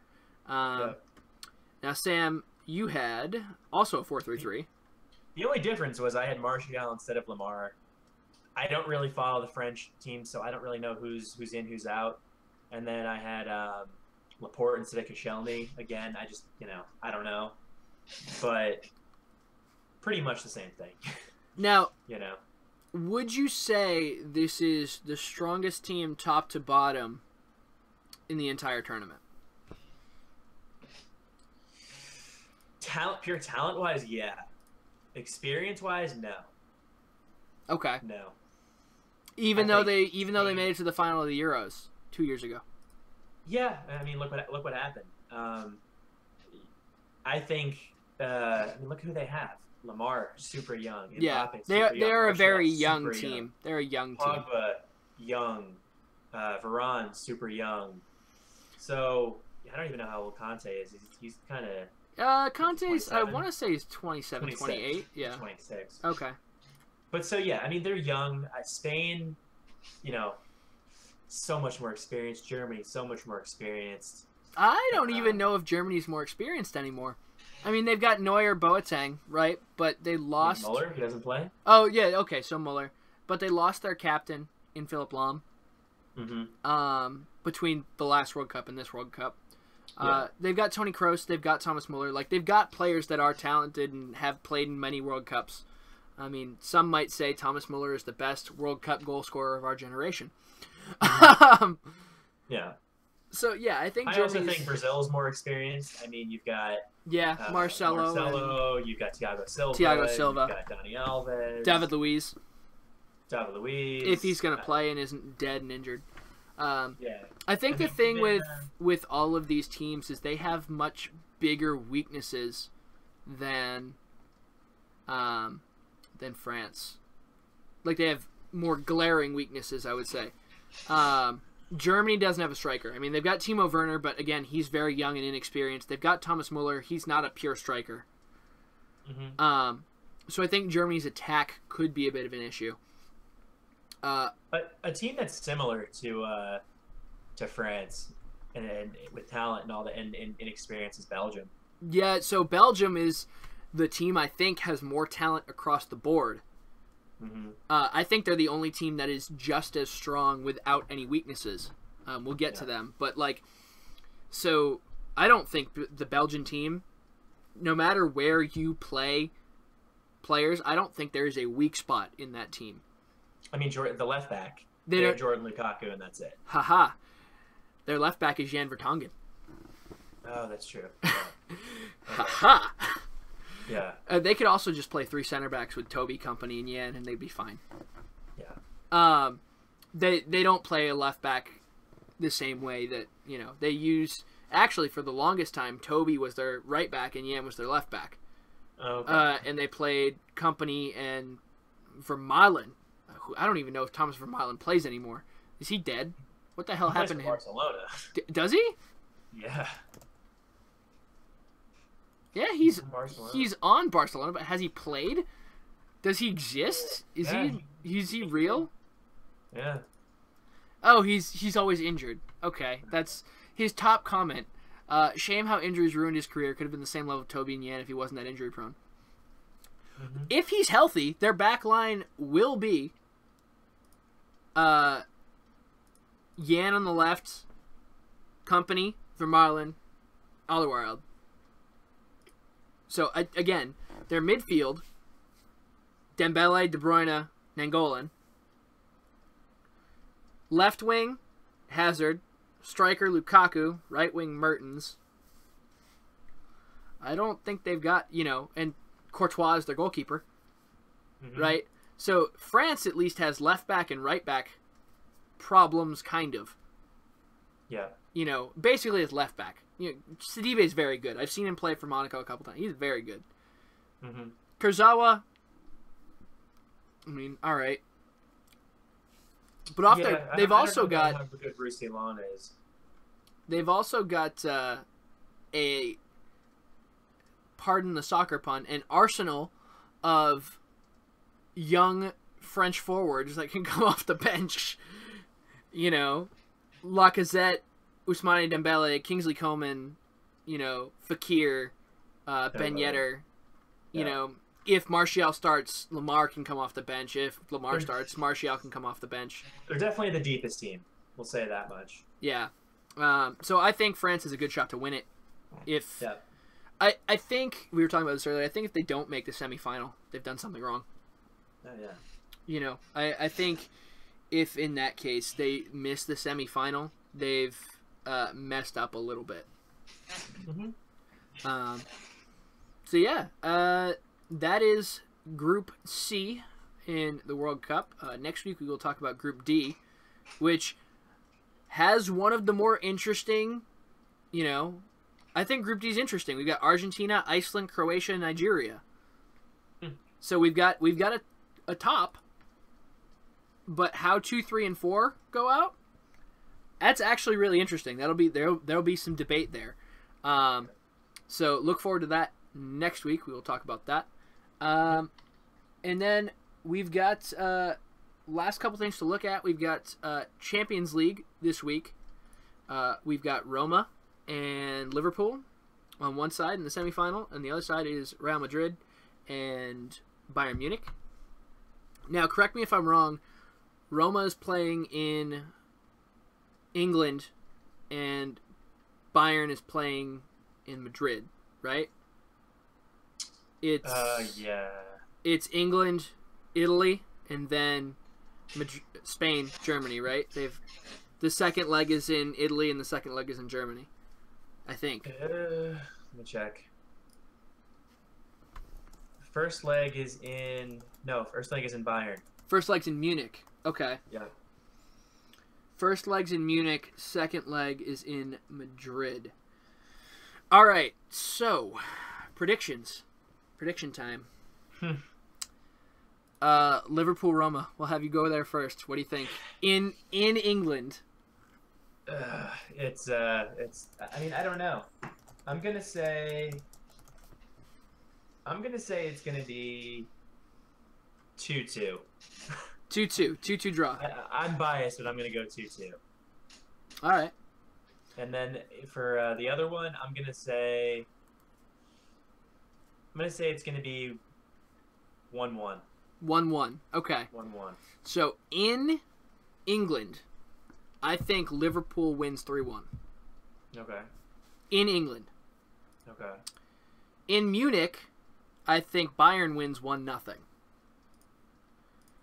Now, Sam, you had also a 4-3-3. The only difference was I had Martial instead of Lamar. I don't really follow the French team, so I don't really know who's in, who's out. And then I had Laporte instead of Koscielny. Again, I don't know. But pretty much the same thing. Now, would you say this is the strongest team top to bottom in the entire tournament? Pure talent-wise, yeah. Experience-wise, no. Okay. No. Even though they made it to the final of the Euros 2 years ago. Yeah, look what happened. I think. Look who they have. Lamar, super young. Mbappe, they're a very young team. Young. They're a young team. Pogba, young. Varane, super young. So I don't even know how old Kante is. He's kind of. Conte's, I want to say he's 27, 28. Yeah. 26. Okay. But so, yeah, they're young. Spain, so much more experienced. Germany, so much more experienced. I don't even know if Germany's more experienced anymore. They've got Neuer, Boateng, right? But they lost. Muller, he doesn't play? Oh, yeah, okay, so Muller. But they lost their captain in Philipp Lahm. Mm-hmm. Between the last World Cup and this World Cup. Yeah. They've got Toni Kroos, they've got Thomas Muller. They've got players that are talented and have played in many World Cups. Some might say Thomas Muller is the best World Cup goal scorer of our generation. Yeah. So, yeah, I think I also think Brazil's more experienced. You've got... Yeah, Marcelo. You've got Thiago Silva. You've got Dani Alves. David Luiz. If he's going to play and isn't dead and injured. Yeah. I think the thing with all of these teams is they have much bigger weaknesses than France. They have more glaring weaknesses, I would say. Germany doesn't have a striker. I mean, they've got Timo Werner, but again, he's very young and inexperienced. They've got Thomas Muller. He's not a pure striker. Mm-hmm. So I think Germany's attack could be a bit of an issue. A team that's similar to France and with talent and all that and experience is Belgium. Yeah, so Belgium is the team I think has more talent across the board. Mm-hmm. I think they're the only team that is just as strong without any weaknesses. We'll get to them. But, so I don't think the Belgian team, no matter where you play players, I don't think there is a weak spot in that team. I mean, the left back, they have Jordan Lukaku, and that's it. Haha. Their left back is Jan Vertonghen. Oh, that's true. Yeah. Haha. Yeah. They could also just play 3 center backs with Toby, Company, and Yan, and they'd be fine. Yeah. They don't play a left back the same way that they use. Actually, for the longest time, Toby was their right back and Yan was their left back. Okay. And they played Company and Vermaelen. I don't even know if Thomas Vermaelen plays anymore. Is he dead? What the hell happened to him? Barcelona. Does he? Yeah. Yeah, he's on Barcelona, but has he played? Does he exist? Is he real? Yeah. Oh, he's always injured. Okay, that's his top comment. Shame how injuries ruined his career. Could have been the same level of Toby and Yan if he wasn't that injury prone. Mm-hmm. If he's healthy, their back line will be Yan on the left, Company, Vermaelen, Alderweireld. So, again, their midfield, Dembele, De Bruyne, Nainggolan. Left wing, Hazard. Striker, Lukaku. Right wing, Mertens. I don't think they've got, and Courtois is their goalkeeper. Mm-hmm. Right? So, France at least has left back and right back problems, kind of. Yeah. Basically it's left back. Sidibe is very good. I've seen him play for Monaco a couple times. He's very good. Mm-hmm. Kurzawa, I mean, all right. But off there, they've also got how good Roussillon is. They've also got pardon the soccer pun, an arsenal of young French forwards that can come off the bench. Lacazette, Ousmane Dembele, Kingsley Coman, Fekir, Ben Yedder. If Martial starts, Lamar can come off the bench. If Lamar starts, Martial can come off the bench. They're definitely the deepest team. We'll say that much. Yeah. So I think France has a good shot to win it. I think, we were talking about this earlier, I think if they don't make the semifinal, they've done something wrong. Oh, yeah. I think if in that case they miss the semifinal, they've messed up a little bit. Mm-hmm. That is Group C in the World Cup. Next week we will talk about Group D, which has one of the more interesting, I think Group D is interesting. We've got Argentina, Iceland, Croatia, and Nigeria. So we've got a top, but how 2, 3, and 4 go out? That's actually really interesting. There'll be some debate there. So look forward to that next week. We will talk about that. And then we've got last couple things to look at. We've got Champions League this week. We've got Roma and Liverpool on one side in the semifinal, and the other side is Real Madrid and Bayern Munich. Now, correct me if I'm wrong. Roma is playing in England, and Bayern is playing in Madrid, right? It's It's England, Italy, and then Spain, Germany, right? The second leg is in Italy, and the second leg is in Germany, I think. Let me check. First leg is in Bayern. First leg's in Munich. Okay. Yeah. First leg's in Munich. Second leg is in Madrid. All right. So, predictions. Prediction time. Liverpool Roma. We'll have you go there first. What do you think? In England. It's. I mean, I don't know. I'm gonna say it's gonna be 2-2. 2-2 draw. I'm biased, but I'm gonna go 2-2. All right. And then for the other one, I'm gonna say it's gonna be 1-1. 1-1. Okay. 1-1. So in England, I think Liverpool wins 3-1. Okay. In England. Okay. In Munich, I think Bayern wins 1-0.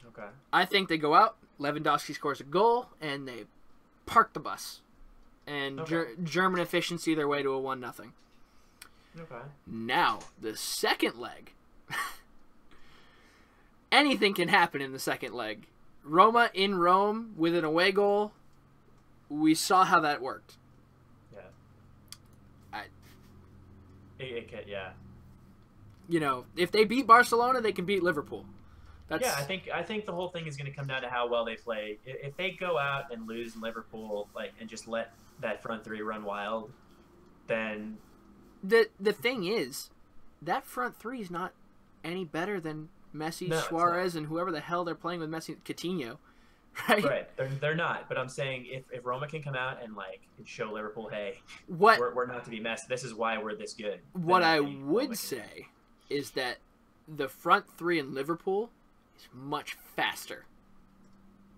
Okay. I think they go out, Lewandowski scores a goal, and they park the bus. And German efficiency their way to a 1-0. Okay. Now, the second leg. Anything can happen in the second leg. Roma in Rome with an away goal. We saw how that worked. Yeah. It could, yeah. You know, if they beat Barcelona, they can beat Liverpool. Yeah, I think the whole thing is going to come down to how well they play. If they go out and lose in Liverpool, and just let that front three run wild, then the thing is, that front three is not any better than Messi, Suarez, and whoever the hell they're playing with Messi, Coutinho, right? Right, they're not. But I'm saying if Roma can come out and show Liverpool, hey, what we're not to be messed. This is why we're this good. What I would say is that the front three in Liverpool is much faster.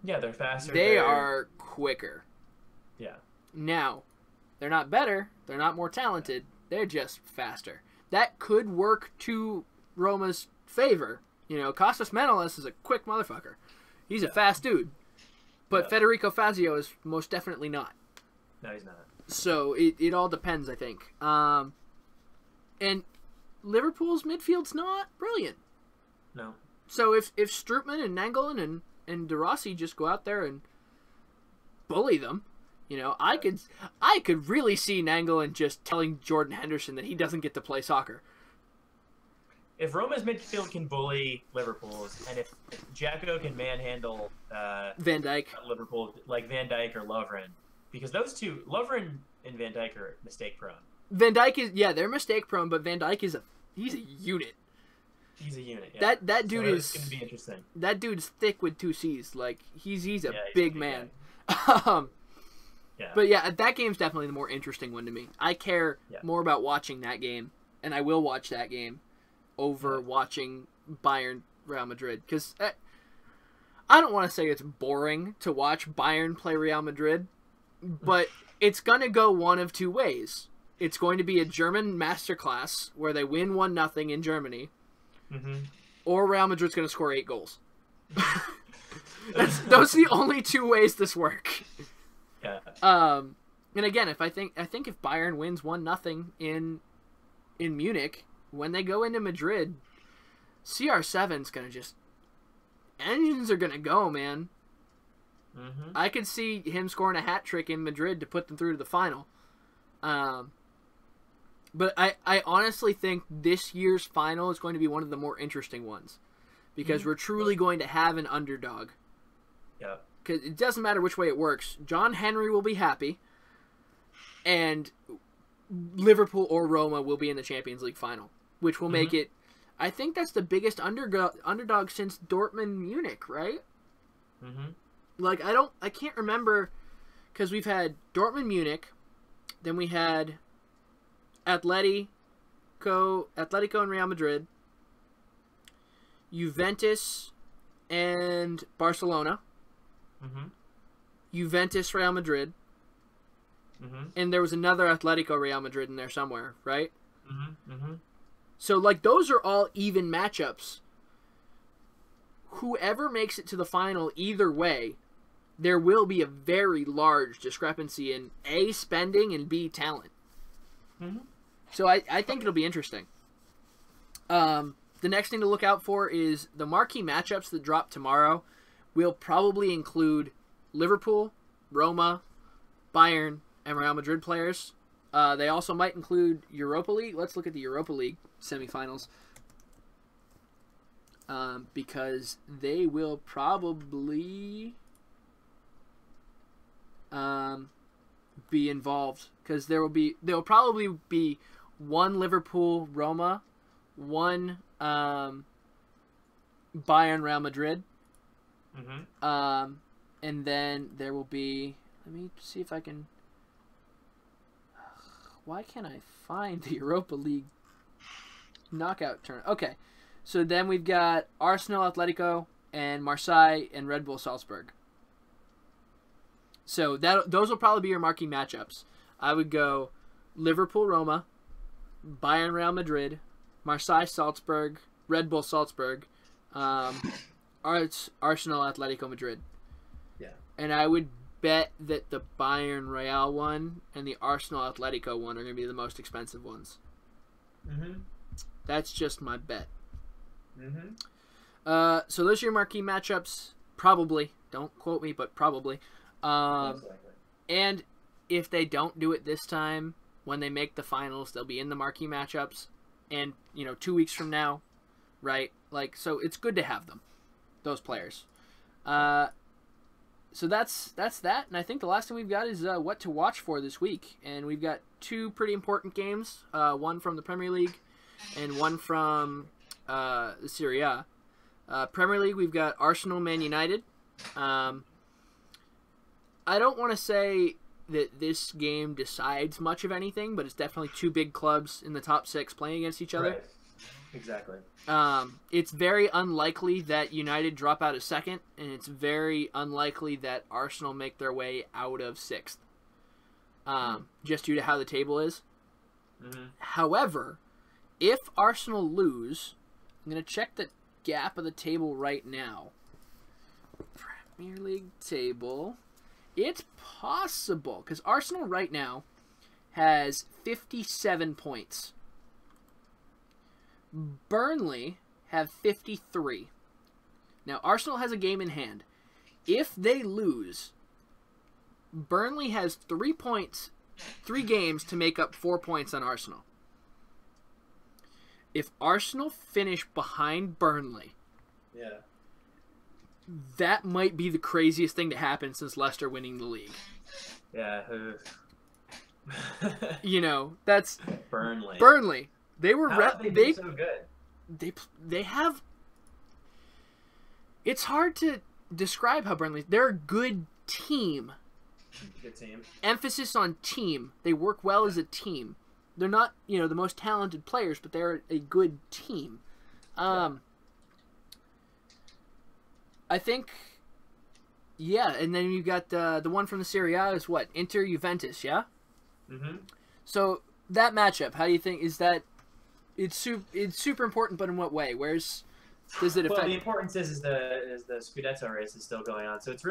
Yeah, they're faster. They are quicker. Yeah. Now, they're not better. They're not more talented. They're just faster. That could work to Roma's favor. You know, Costas Manolas is a quick motherfucker. He's a fast dude. But Federico Fazio is most definitely not. No, he's not. So it all depends, I think. And Liverpool's midfield's not brilliant. No. So if Strootman and Nainggolan and De Rossi just go out there and bully them, you know, I could really see Nainggolan just telling Jordan Henderson that he doesn't get to play soccer. If Roma's midfield can bully Liverpool's, and if Jacko can manhandle Van Dijk, Liverpool, like Van Dijk or Lovren, because those two, Lovren and Van Dijk, are mistake prone. Van Dijk is they're mistake prone, but Van Dijk he's a unit. He's a unit. Yeah. That dude is going to be interesting. That dude's thick with 2 C's. Like he's a he's big man. Yeah. But yeah, that game's definitely the more interesting one to me. I care more about watching that game, and I will watch that game over watching Bayern Real Madrid, because I don't want to say it's boring to watch Bayern play Real Madrid, but it's going to go one of two ways. It's going to be a German masterclass where they win 1-0 in Germany, or Real Madrid's going to score 8 goals. Those are the only two ways this work. Yeah. And again, I think if Bayern wins 1-0 in Munich, when they go into Madrid, CR7's gonna engines are gonna go, man. I could see him scoring a hat trick in Madrid to put them through to the final. But I honestly think this year's final is going to be one of the more interesting ones, because we're truly going to have an underdog. Yeah. Because it doesn't matter which way it works. John Henry will be happy, and Liverpool or Roma will be in the Champions League final, which will make it. I think that's the biggest underdog since Dortmund Munich, right? Like I can't remember, because we've had Dortmund Munich, then we had Atletico and Real Madrid, Juventus and Barcelona, Juventus Real Madrid, and there was another Atletico Real Madrid in there somewhere, right? So like those are all even matchups. Whoever makes it to the final, either way, there will be a very large discrepancy in A, spending, and B, talent. So I think it'll be interesting. The next thing to look out for is the marquee matchups that drop tomorrow will probably include Liverpool, Roma, Bayern, and Real Madrid players. They also might include Europa League. Let's look at the Europa League semifinals. because they will probably be involved, because there will probably be one Liverpool Roma, one Bayern Real Madrid, and then there will be, let me see if I can, why can't I find the Europa League knockout turn? Okay, so then we've got Arsenal, Atletico, and Marseille and Red Bull Salzburg. So those will probably be your marquee matchups. I would go Liverpool Roma, Bayern Real Madrid, Marseille Salzburg, Red Bull Salzburg, Arsenal Atletico Madrid. Yeah. And I would bet that the Bayern Real one and the Arsenal Atletico one are going to be the most expensive ones. That's just my bet. So those are your marquee matchups. Probably. Don't quote me, but probably. And if they don't do it this time, when they make the finals, they'll be in the marquee matchups. And, 2 weeks from now, right? So it's good to have them, those players. So that's that. And I think the last thing we've got is what to watch for this week. And we've got two pretty important games, one from the Premier League and one from the Serie A. Premier League, we've got Arsenal, Man United. I don't want to say that this game decides much of anything, but it's definitely two big clubs in the top 6 playing against each other. Right. Exactly. It's very unlikely that United drop out of 2nd, and it's very unlikely that Arsenal make their way out of 6th, just due to how the table is. However, if Arsenal lose, I'm going to check the gap of the table right now. Premier League table. It's possible, because Arsenal right now has 57 points. Burnley have 53. Now, Arsenal has a game in hand. If they lose, Burnley has 3 games to make up 4 points on Arsenal. If Arsenal finish behind Burnley, that might be the craziest thing to happen since Leicester winning the league. Yeah. That's Burnley. Burnley. They were they so good. They have. It's hard to describe how Burnley. They're a good team. Good team. Emphasis on team. They work well as a team. They're not, the most talented players, but they're a good team. I think, and then you got the one from the Serie A is what? Inter Juventus, yeah? So that matchup, how do you think, is that, it's super important, but in what way? Does it affect? Well, the importance is the Scudetto race is still going on. So it's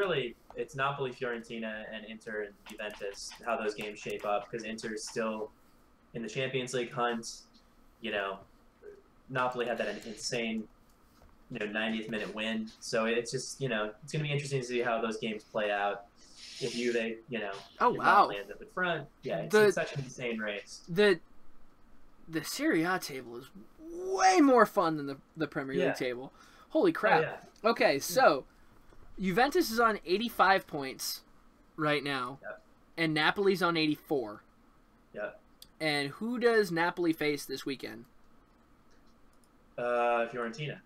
Napoli, Fiorentina, and Inter and Juventus, how those games shape up, because Inter is still in the Champions League hunt. Napoli had that insane 90th minute win. So it's just, it's going to be interesting to see how those games play out. If Juve, lands up in front. Yeah, it's such an insane race. The Serie A table is way more fun than the Premier League table. Holy crap. Oh, yeah. Okay, so Juventus is on 85 points right now, and Napoli's on 84. And who does Napoli face this weekend? Fiorentina.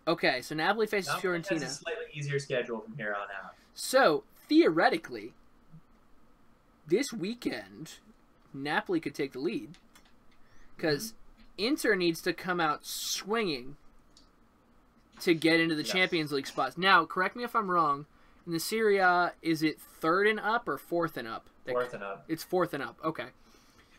Okay, so Napoli faces Fiorentina. Has a slightly easier schedule from here on out. So, theoretically, this weekend, Napoli could take the lead. Because Inter needs to come out swinging to get into the Champions League spots. Now, correct me if I'm wrong. In the Serie A, is it 3rd and up or 4th and up? 4th and up. It's 4th and up. Okay.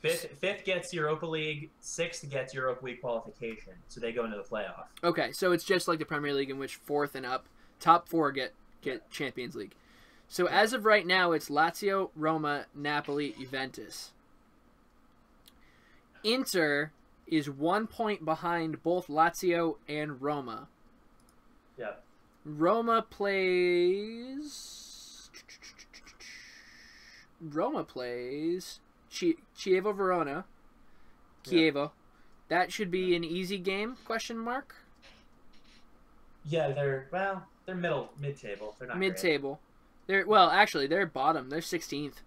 Fifth gets Europa League. 6th gets Europa League qualification. So they go into the playoff. Okay, so it's just like the Premier League in which 4th and up, top 4 get Champions League. So as of right now, it's Lazio, Roma, Napoli, Juventus. Inter is 1 point behind both Lazio and Roma. Yeah. Roma plays Chievo Verona. Chievo. That should be an easy game, question mark? Yeah, they're mid-table. They're not Mid-table. Actually, they're bottom. They're 16th.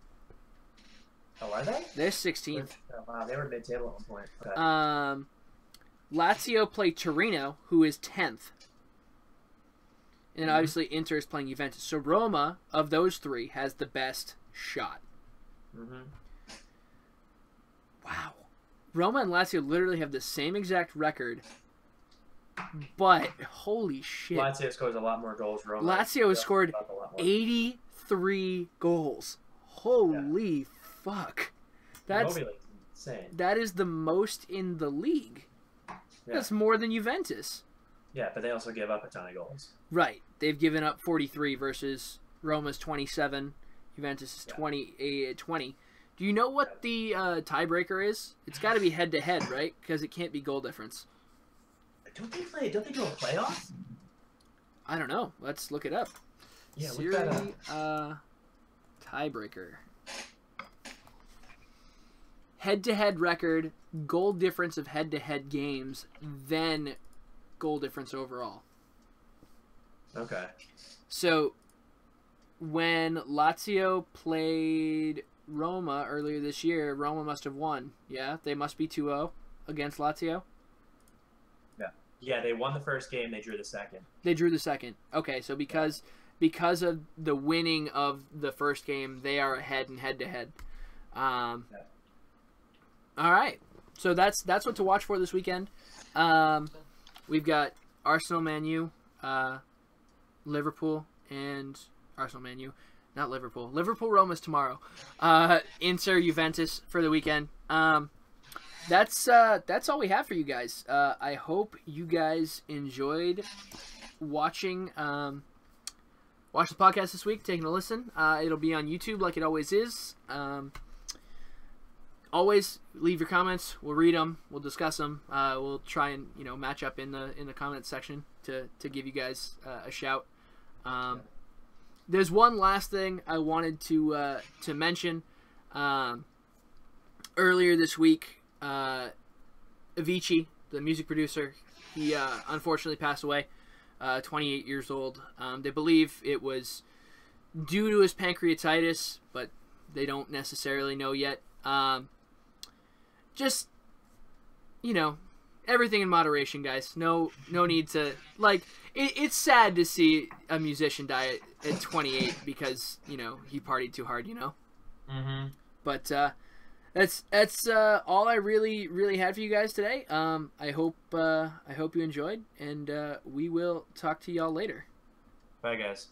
Oh, are they? They're 16th. Oh, wow, they were mid-table at one point. Okay. Lazio play Torino, who is 10th. And obviously Inter is playing Juventus. So Roma, of those three, has the best shot. Wow. Roma and Lazio literally have the same exact record. But, holy shit. Lazio scores a lot more goals. Roma Lazio has scored 83 goals. Holy fuck. That's insane. That is the most in the league. Yeah. That's more than Juventus. Yeah, but they also give up a ton of goals. Right. They've given up 43 versus Roma's 27. Juventus is 20. Do you know what the tiebreaker is? It's got to be head-to-head, right? Because it can't be goal difference. Don't they do a playoff? I don't know. Let's look it up. Yeah, Serie tiebreaker. Head-to-head record, goal difference of head-to-head games, then goal difference overall. Okay. So, when Lazio played Roma earlier this year, Roma must have won. Yeah, they must be 2-0 against Lazio. Yeah, they won the first game. They drew the second. They drew the second. Okay, so because of the winning of the first game, they are ahead in head-to-head. All right, so that's what to watch for this weekend. We've got Arsenal, Man U, Liverpool, and Arsenal, Man U. Not Liverpool. Liverpool, Roma's tomorrow. Inter, Juventus for the weekend. That's all we have for you guys. I hope you guys enjoyed watching the podcast this week, taking a listen. It'll be on YouTube like it always is. Always leave your comments. We'll read them. We'll discuss them. We'll try and match up in the comments section to give you guys a shout. There's one last thing I wanted to mention. Earlier this week, Avicii, the music producer, he unfortunately passed away, 28 years old. They believe it was due to his pancreatitis, but they don't necessarily know yet. Just, everything in moderation, guys. No need to, it's sad to see a musician die at 28 because, he partied too hard, But, that's all I really had for you guys today. I hope you enjoyed, and we will talk to y'all later. Bye, guys.